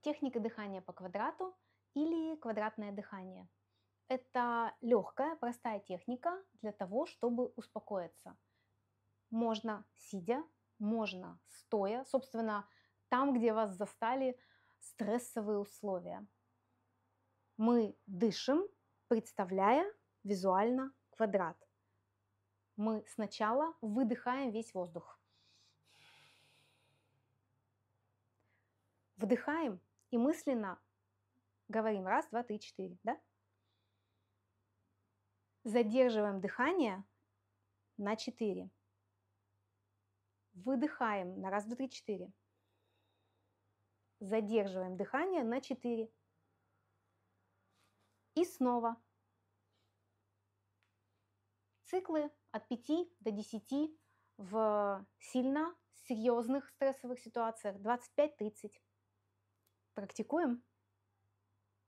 Техника дыхания по квадрату или квадратное дыхание. Это легкая, простая техника для того, чтобы успокоиться. Можно сидя, можно стоя, собственно, там, где вас застали стрессовые условия. Мы дышим, представляя визуально квадрат. Мы сначала выдыхаем весь воздух. Вдыхаем и мысленно говорим раз, два, три, четыре, да? Задерживаем дыхание на 4. Выдыхаем на раз, два, три, четыре. Задерживаем дыхание на 4. И снова. Циклы от 5 до 10 в сильно серьезных стрессовых ситуациях 25-30. Практикуем.